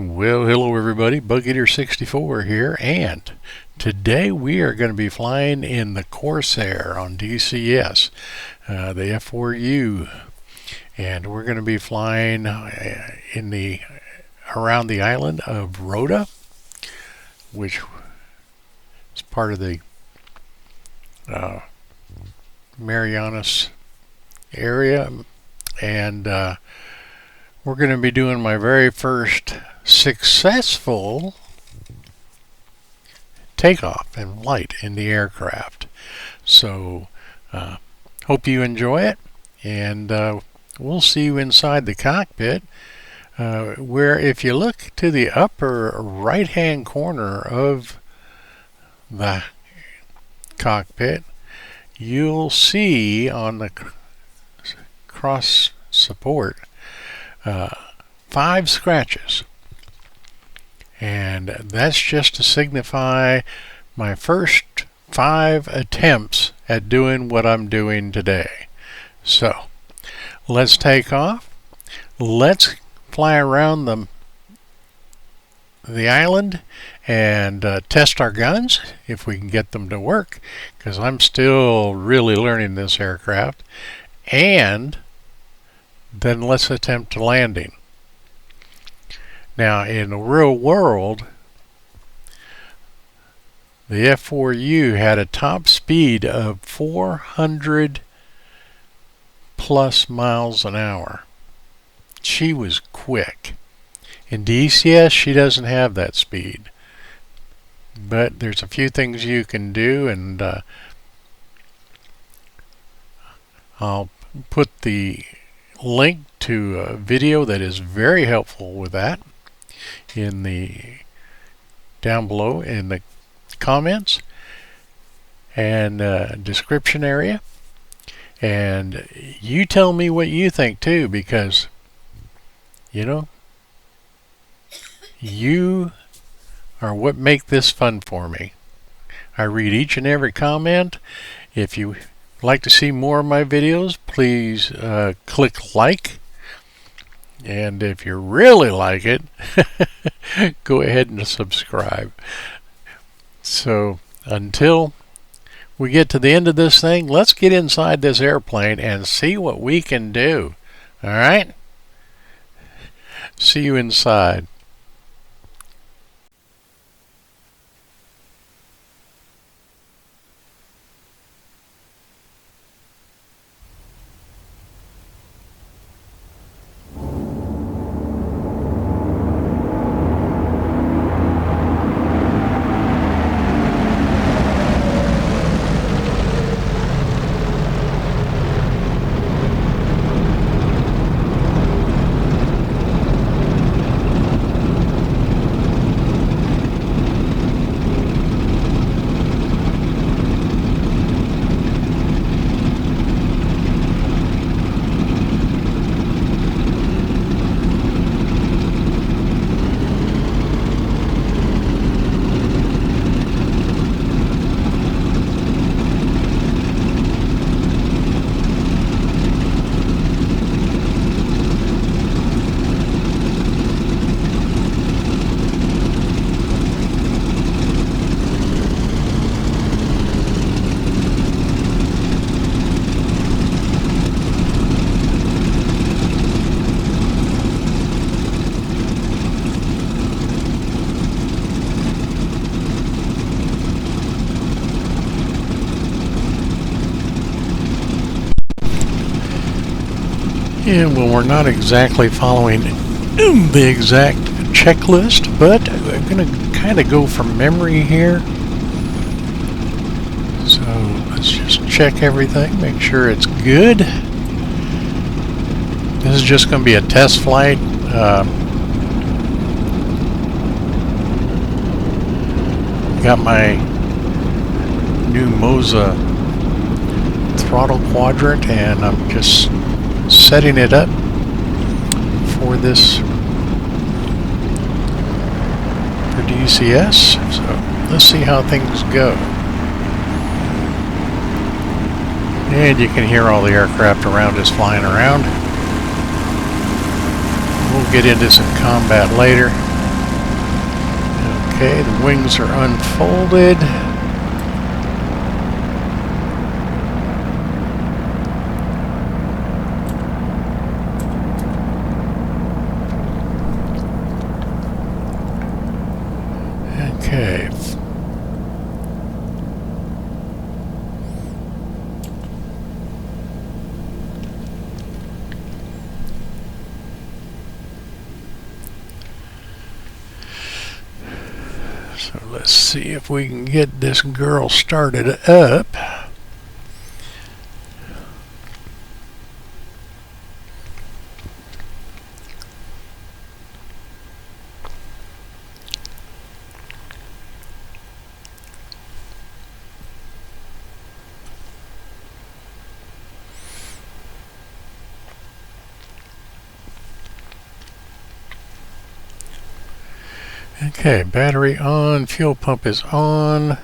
Well, hello everybody, Bug-Eater64 here, and today we are going to be flying in the Corsair on DCS, the F4U, and we're going to be flying around the island of Rota, which is part of the Marianas area, and we're going to be doing my very first successful takeoff and flight in the aircraft. So hope you enjoy it, and we'll see you inside the cockpit, where if you look to the upper right hand corner of the cockpit, you'll see on the cross support 5 scratches, and that's just to signify my first 5 attempts at doing what I'm doing today. So let's take off. Let's fly around the island and test our guns if we can get them to work, because I'm still really learning this aircraft. And then let's attempt a landing. Now, in the real world, the F4U had a top speed of 400 plus miles an hour. She was quick. In DCS, she doesn't have that speed, but there's a few things you can do, and I'll put the link to a video that is very helpful with that down below in the comments and description area, and you tell me what you think too, because you know, you are what make this fun for me. I read each and every comment. If you like to see more of my videos, please click like, and if you really like it, go ahead and subscribe. So until we get to the end of this thing, let's get inside this airplane and see what we can do. All right, see you inside. And well, we're not exactly following the exact checklist, but I'm going to kind of go from memory here. So let's just check everything, make sure it's good. This is just going to be a test flight. Got my new Moza throttle quadrant, and I'm just setting it up for this for DCS. So let's see how things go. And you can hear all the aircraft around us flying around. We'll get into some combat later. Okay, the wings are unfolded. Okay. So let's see if we can get this girl started up. Okay, battery on, fuel pump is on.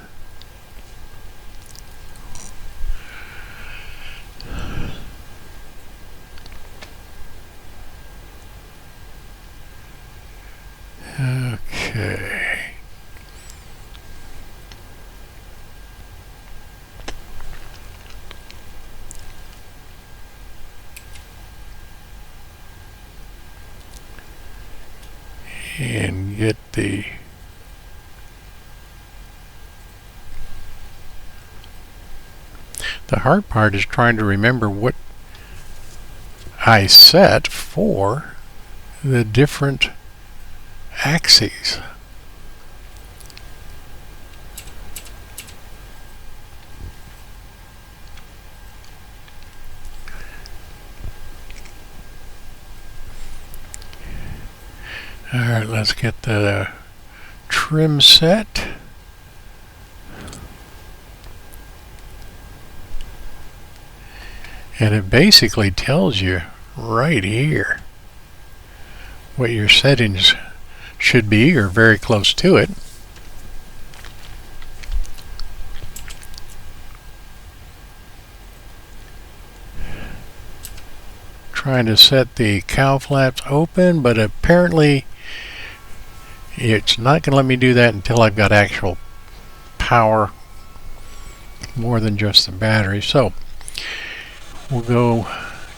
Okay. And get the hard part is trying to remember what I set for the different axes. Alright, let's get the trim set. And it basically tells you right here what your settings should be, or very close to it. Trying to set the cow flaps open, but apparently it's not going to let me do that until I've got actual power more than just the battery. So we'll go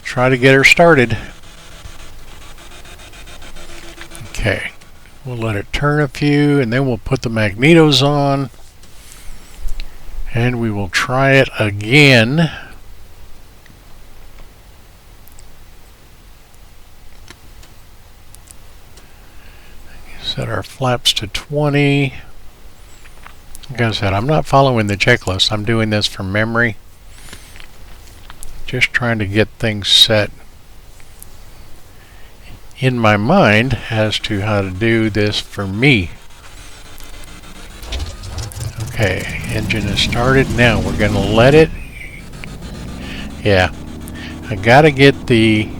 try to get her started. Okay, we'll let it turn a few, and then we'll put the magnetos on, and we will try it again. Set our flaps to 20. Like I said, I'm not following the checklist. I'm doing this from memory. Just trying to get things set in my mind as to how to do this for me. Okay, engine is started. Now we're going to let it. Yeah, I got to get the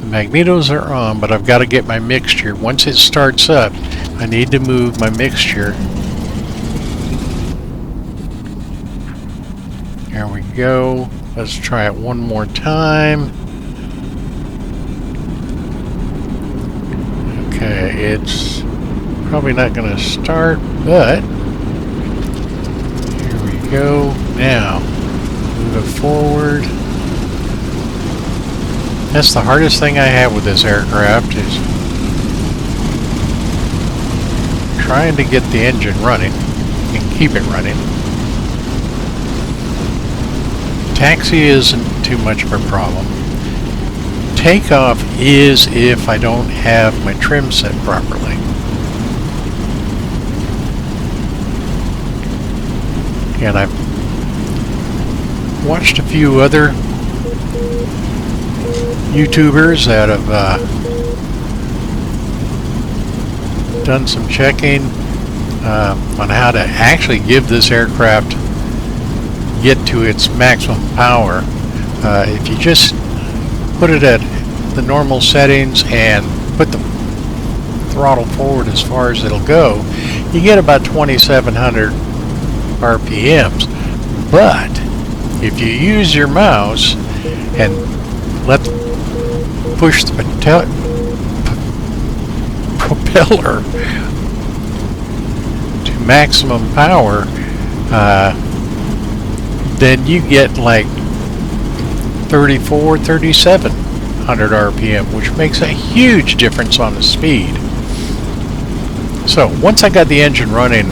magnetos are on, but I've got to get my mixture. Once it starts up, I need to move my mixture. There we go. Let's try it one more time. Okay, it's probably not going to start, but here we go. Now, move it forward. That's the hardest thing I have with this aircraft, is trying to get the engine running and keep it running. Taxi isn't too much of a problem. Takeoff is if I don't have my trim set properly. And I've watched a few other YouTubers that have done some checking on how to actually give this aircraft get to its maximum power. If you just put it at the normal settings and put the throttle forward as far as it'll go, you get about 2,700 RPMs. But if you use your mouse and push the propeller maximum power, then you get like 3,700 RPM, which makes a huge difference on the speed. So once I got the engine running,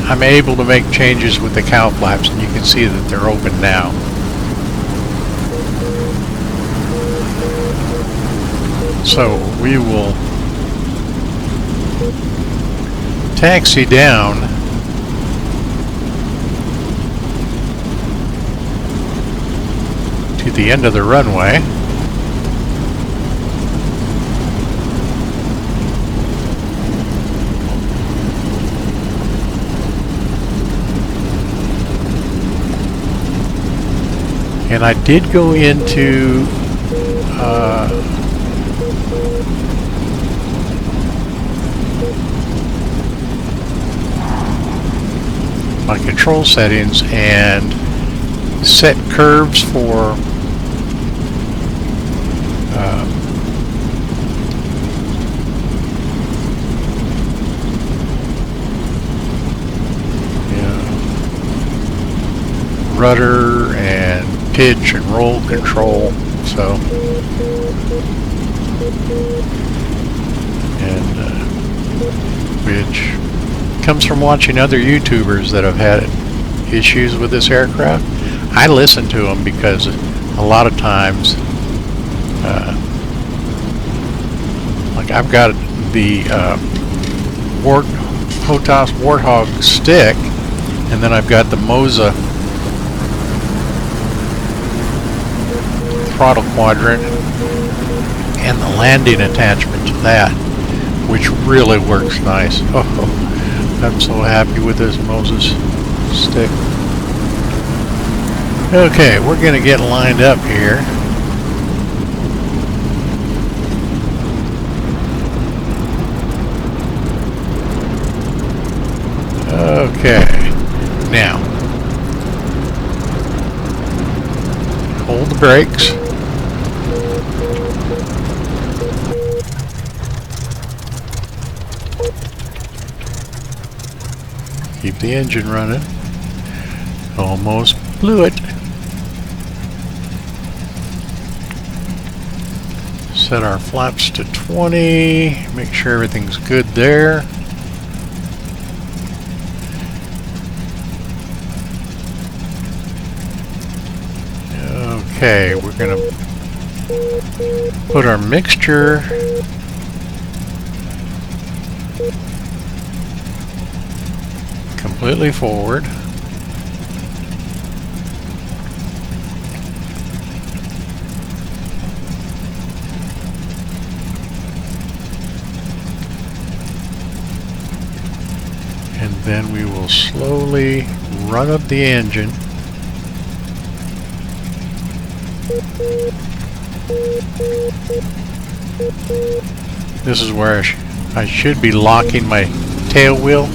I'm able to make changes with the cow flaps, and you can see that they're open now. So we will taxi down to the end of the runway. And I did go into my control settings and set curves for rudder and pitch and roll control. So, and which comes from watching other YouTubers that have had issues with this aircraft. I listen to them because a lot of times, like I've got the Hotas Warthog stick, and then I've got the Moza throttle quadrant and the landing attachment to that, which really works nice. Oh, I'm so happy with this Moses stick. Okay, we're going to get lined up here. Okay, now hold the brakes. Keep the engine running. Almost blew it. Set our flaps to 20. Make sure everything's good there. Okay, we're going to put our mixture completely forward. And then we will slowly run up the engine. This is where I should be locking my tail wheel,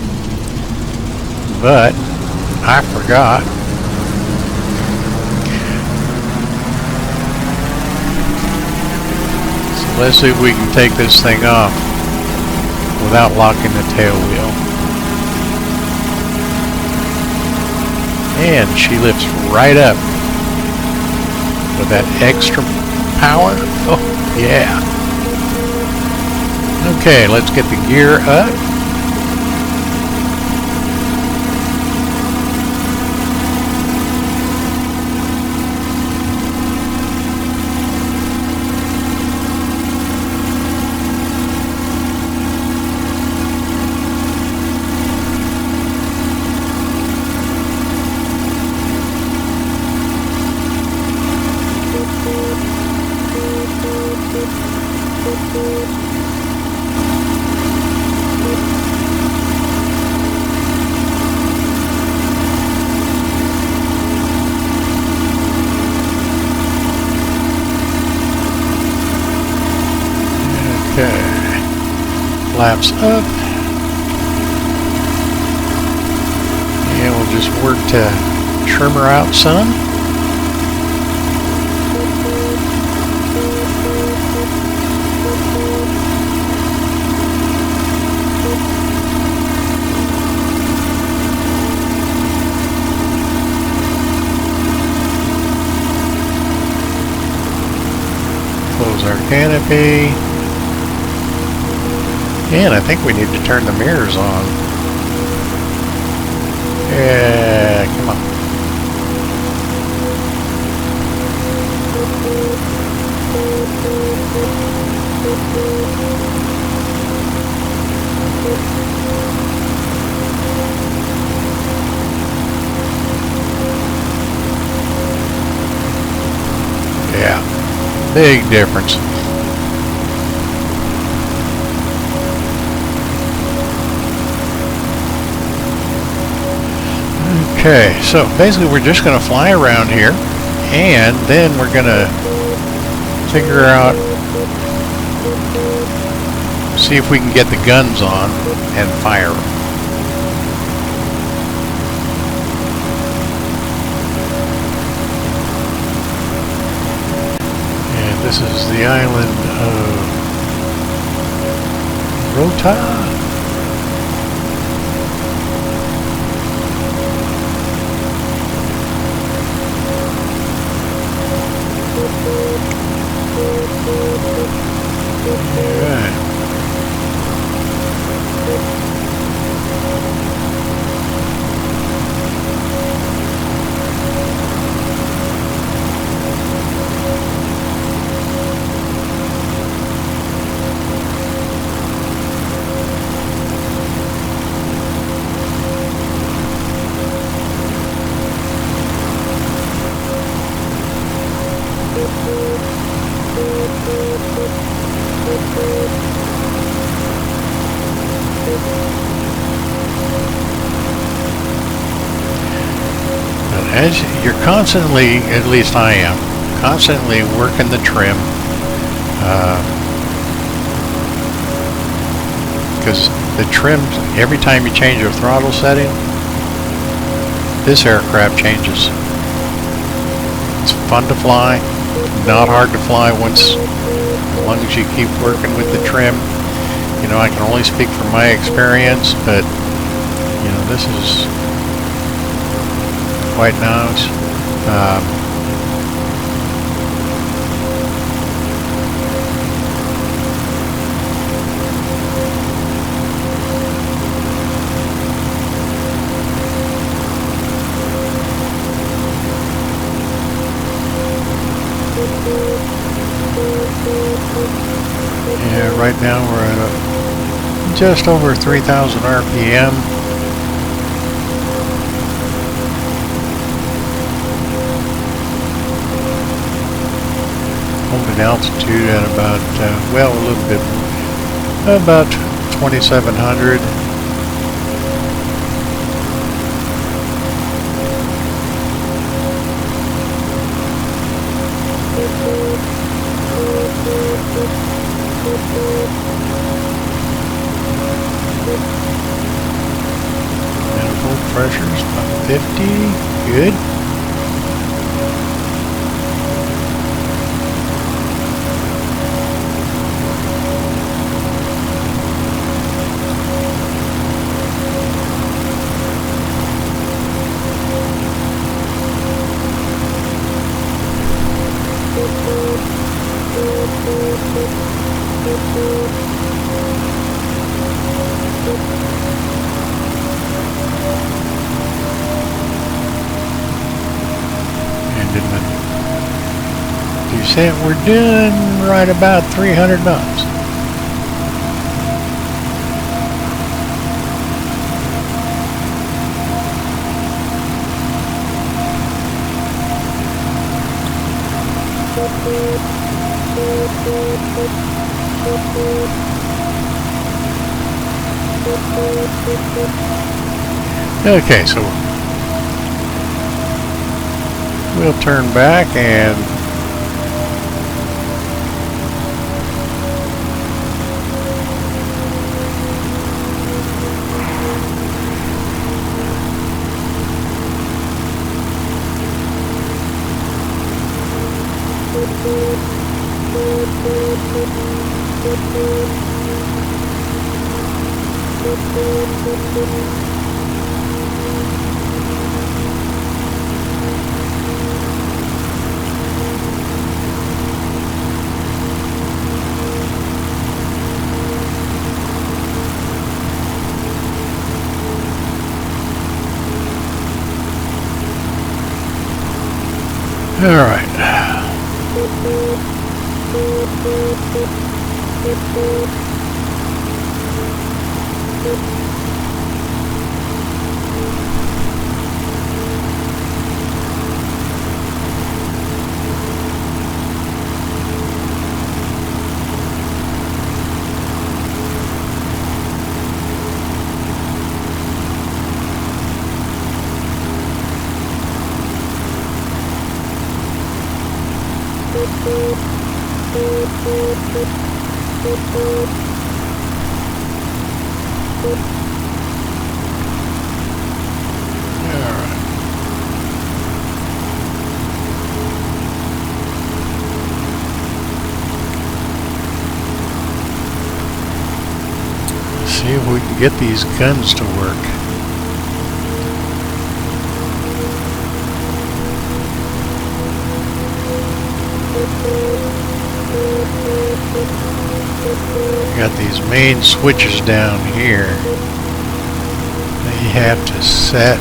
but I forgot. So let's see if we can take this thing off without locking the tail wheel. And she lifts right up with that extra power. Oh, yeah. Okay, let's get the gear up. Flaps up, and we'll just work to trim her out some. canopy. And I think we need to turn the mirrors on. Yeah, come on. Yeah, big difference. Okay, so basically we're just going to fly around here, and then we're going to figure out, see if we can get the guns on and fire them. And this is the island of Rota. As you're constantly, at least I am, constantly working the trim, because the trim, every time you change your throttle setting, this aircraft changes. It's fun to fly, not hard to fly once, as long as you keep working with the trim. You know, I can only speak from my experience, but you know, this is quite nice. Yeah, right now we're at just over 3,000 RPM. Holding altitude at about, well, a little bit, about 2,700. Manifold pressures about 50, good. Descent, we're doing right about 300 knots. Okay, so we'll turn back and See if we can get these guns to work. Got these main switches down here that you have to set,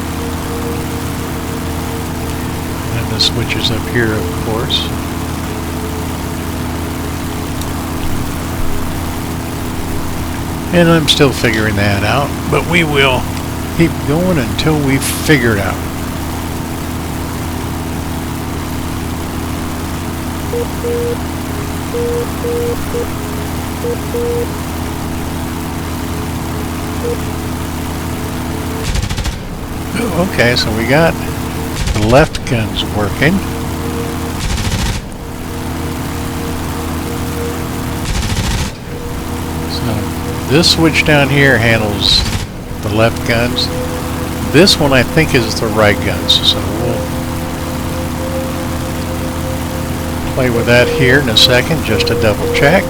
and the switches up here, of course. And I'm still figuring that out, but we will keep going until we figure it out. Okay, so we got the left guns working. So this switch down here handles the left guns. This one I think is the right guns, so we'll play with that here in a second just to double check.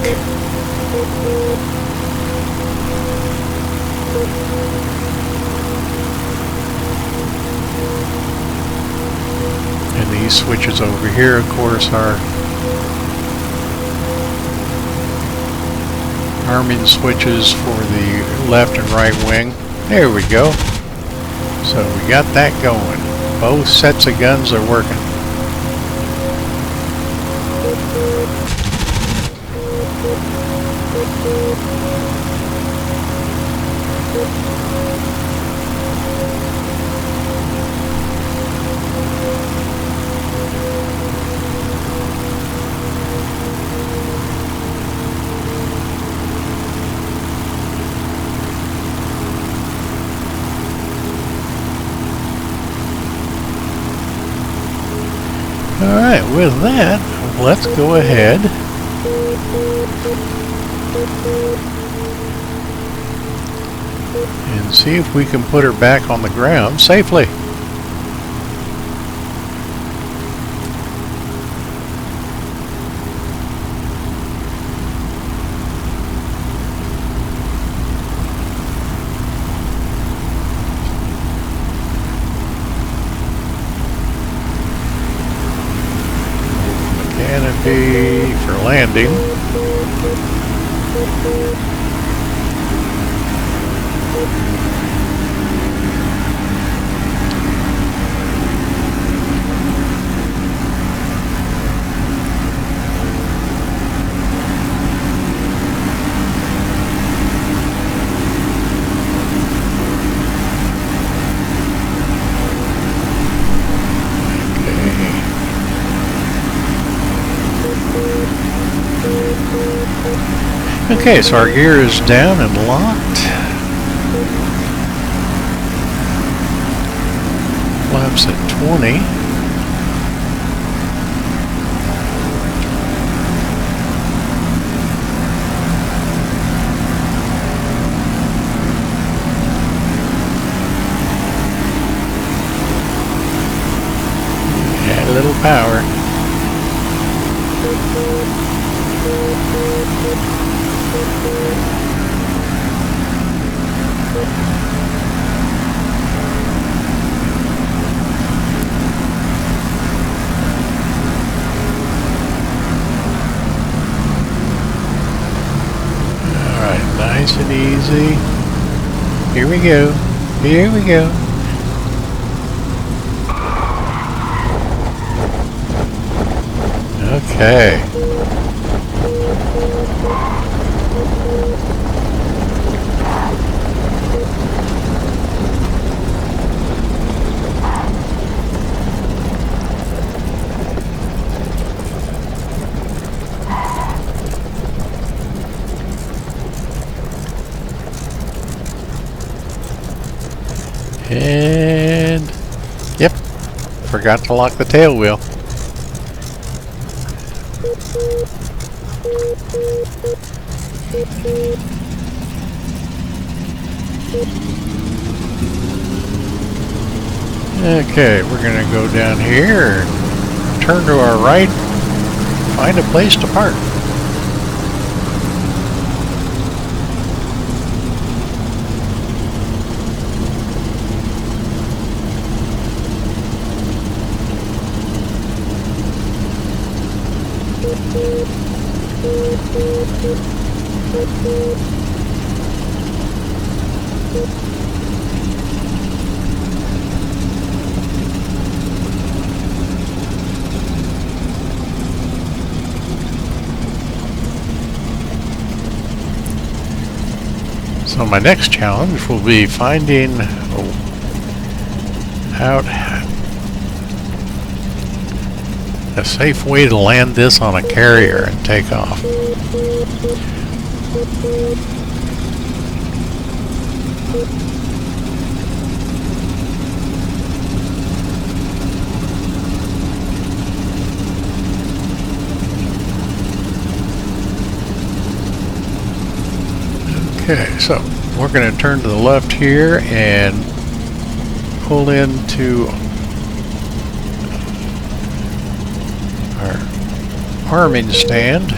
And these switches over here, of course, are arming switches for the left and right wing. There we go. So we got that going. Both sets of guns are working. Alright, with that, let's go ahead and see if we can put her back on the ground safely. Canopy for landing. Okay, so our gear is down and locked. Flaps at 20. Add a little power. Nice and easy. Here we go. Here we go. Okay. And yep, forgot to lock the tail wheel. Okay, we're going to go down here, turn to our right, find a place to park. So my next challenge will be finding out a safe way to land this on a carrier and take off. Okay, so we're going to turn to the left here and pull into our arming stand.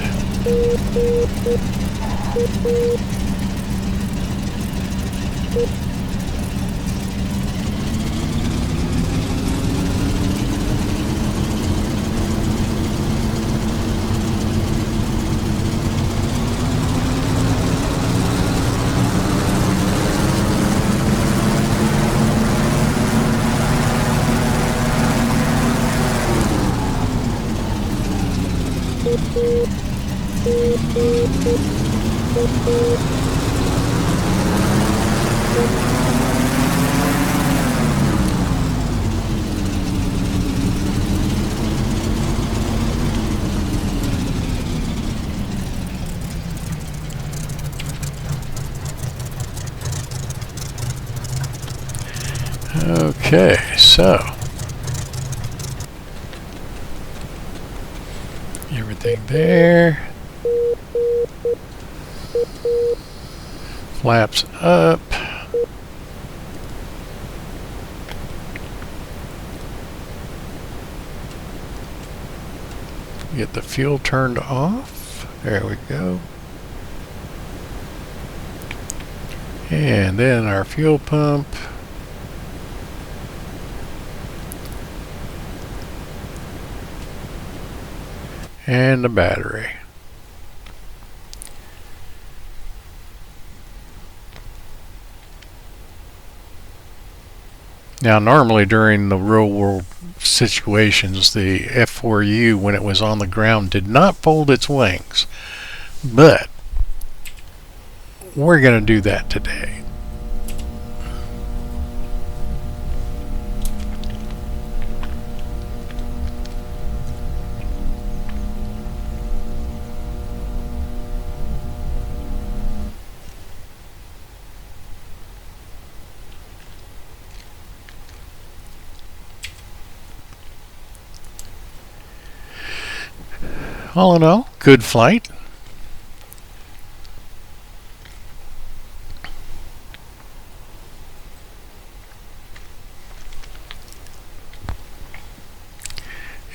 Okay, so everything there, flaps up, get the fuel turned off, there we go, and then our fuel pump. And the battery. Now normally during the real world situations, the F4U, when it was on the ground, did not fold its wings, but we're going to do that today. All in all, good flight.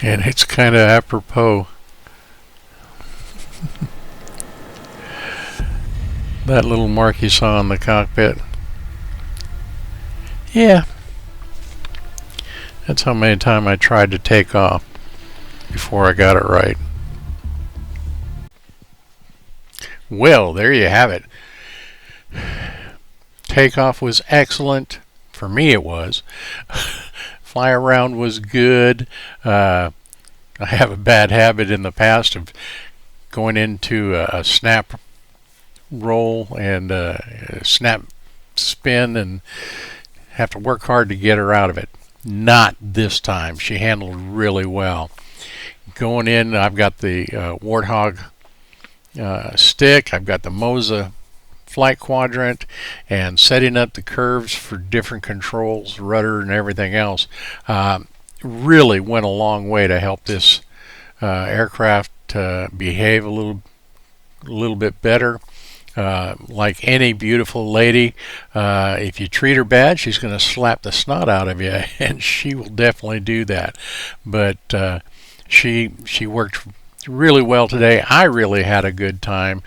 And it's kind of apropos. That little mark you saw in the cockpit. Yeah. That's how many times I tried to take off before I got it right. Well, there you have it. Takeoff was excellent. For me it was. Fly around was good. I have a bad habit in the past of going into a snap roll and a snap spin and have to work hard to get her out of it. Not this time. She handled really well. Going in, I've got the Warthog stick. I've got the Moza flight quadrant and setting up the curves for different controls, rudder and everything else, really went a long way to help this aircraft behave a little bit better. Like any beautiful lady, if you treat her bad, she's going to slap the snot out of you, and she will definitely do that. But she worked really well today. I really had a good time.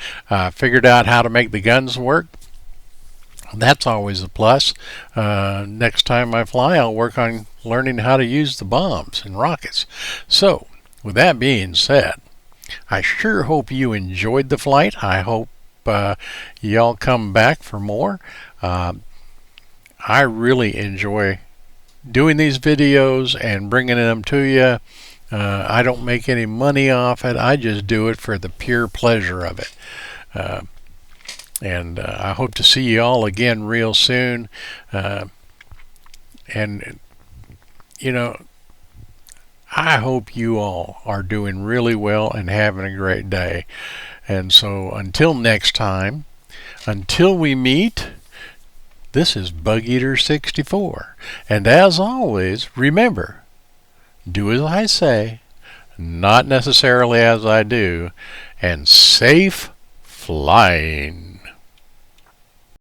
Figured out how to make the guns work. That's always a plus. Next time I fly, I'll work on learning how to use the bombs and rockets. So, with that being said, I sure hope you enjoyed the flight. I hope y'all come back for more. I really enjoy doing these videos and bringing them to you. I don't make any money off it. I just do it for the pure pleasure of it. And I hope to see you all again real soon. And you know, I hope you all are doing really well and having a great day. And so until next time, until we meet, this is Bug Eater 64. And as always, remember, do as I say, not necessarily as I do, and safe flying.